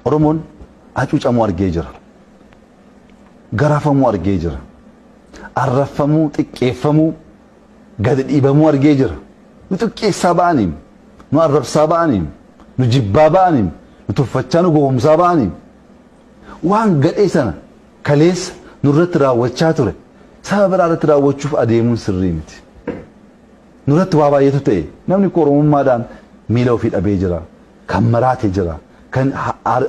Oromoon hacuucamuu argee jira. Garafamuu argee jira. Arrafamuu, xiqqeeffamuu, gadi dhiibamuu argee jira. Nu xiqqeessaa ba'aniin, nu arrabsaa ba'aniin, nu jibbaa ba'aniin, nu tuffachaa nu gowwomsaa ba'aniin. Waan gadhee sana kaleessa nurratti raawwachaa ture. Saba biraa irratti raawwachuuf adeemuun sirrii miti. Nurratti waa baay'eetu ta'e. Namni koo Oromummaadhaan miila ofii dhabee jira. Kan maraatee jira. Kan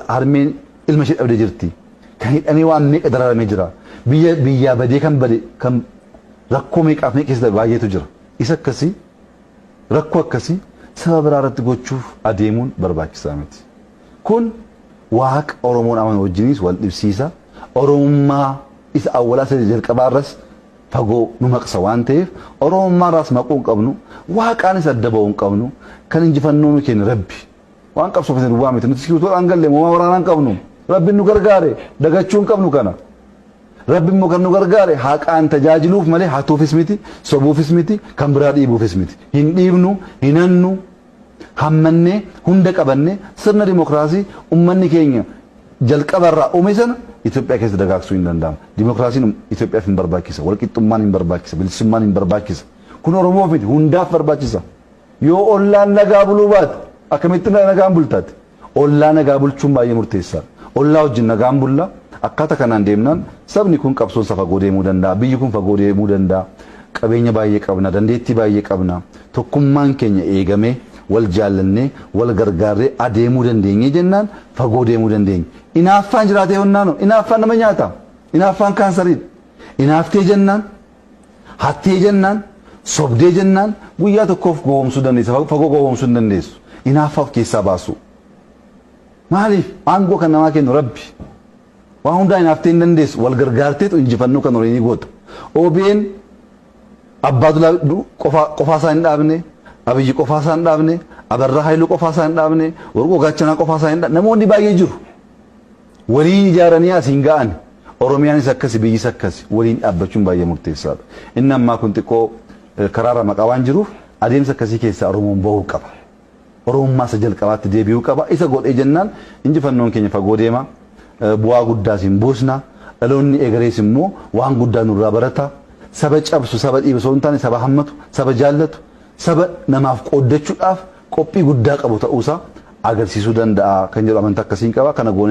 harmeen ilma ishee dhabdee jirti. Kan hidhamee waan meeqa dararamee jira. Biyyaa badee kan rakkoo meeqaaf meeqa keessa baay'eetu jira. Isa akkasii rakkoo akkasii saba biraa irratti gochuuf adeemuun barbaachisaa miti. Kun waaqa Oromoon amanu wajjinis wal dhibsiisa. Oromummaa isa awwalaa isa jalqabaarras fagoo nu maqsa waan ta'eef Oromummaarraas maquu hin qabnu. Waaqaanis adda ba'uu hin qabnu. Kan injifannoo nu kennu Rabbi. Waan qabsoof duwwaa miti. Nuti sibiilota galle moomaa waraanaa hin qabnu. Rabbi nu gargaare dagachuu hin qabnu kana. Rabbi immoo kan nu gargaare haqaan tajaajiluuf malee hatuufis miti, sobuufis miti, kan biraa dhiibuufis miti. Hin dhiibnu, hin hannu, hammannee hunda qabannee sirna dimokiraasii ummanni keenya jalqabarraa uume sana Itoophiyaa keessa dagaagsuu hin danda'amu. Dimokiraasiin Itoophiyaaf hin barbaachisa, walqixxummaan hin barbaachisa, bilisummaan hin barbaachisa. Kun Oromoof miti hundaaf barbaachisa. Yoo ollaan nagaa buluu baate akkamitti nagaan bultaati? Ollaa nagaa bulchuun baay'ee murteessaadha. Ollaa wajjin nagaan bulla. Akkaataa kanaan deemnaan sabni kun qabsoon fagoo deemuu danda'a. Biyyi kun fagoo deemuu danda'a. Qabeenya baay'ee qabna, dandeettii baay'ee qabna. Tokkummaan keenya eegamee wal jaallannee wal gargaarree adeemuu dandeenye jennaan fagoo deemuu dandeenya. Inaaffaan jiraatee honnaano inaaffaan nama nyaata. Inaaffaan kaansariidha. Inaaftee jennaan, hattee jennaan, sobdee jennaan guyyaa tokkoof gowwoomsuu dandeessa. Fagoo gowwoomsuu hin dandeessu. Inaaffaaf keessaa baasu. Maaliif aangoo kan namaa kennu Rabbi. Waan hundaa inaaftee hin dandeessu wal gargaarteetu injifannoo kan Oromoo goota. OBN Abbaa Dulaa qofaasaa hin dhaabne, Abiyyi qofaasaa hin dhaabne, Abarraa Haayiluu qofaasaa hin dhaabne, Warqoo Gaachanaa qofaasaa hin dhaabne. Namoonni baay'ee jiru. Waliin ijaaranii asiin ga'an. Oromiyaanis akkasi biyyis akkasi waliin dhaabbachuun baay'ee murteessaadha. Inni ammaa kun xiqqoo karaarra maqaa waan jiruuf adeemsa akkasii keessaa Oromoon bahuu qaba. Oromummaa isa jalqabaatti deebi'uu qaba. Isa godhee jennaan injifannoon keenya fagoo deema. Bu'aa guddaas hin buusna. Dhaloonni eegarees immoo waan guddaa nurraa barata. Saba cabsu, saba dhiibu osoo hin taane saba hammatu, saba jaallatu, saba namaaf qooddachuudhaaf qophii guddaa qabu ta'uusaa agarsiisuu danda'a kan jedhu amantaa akkasiin qaba. Kana goonee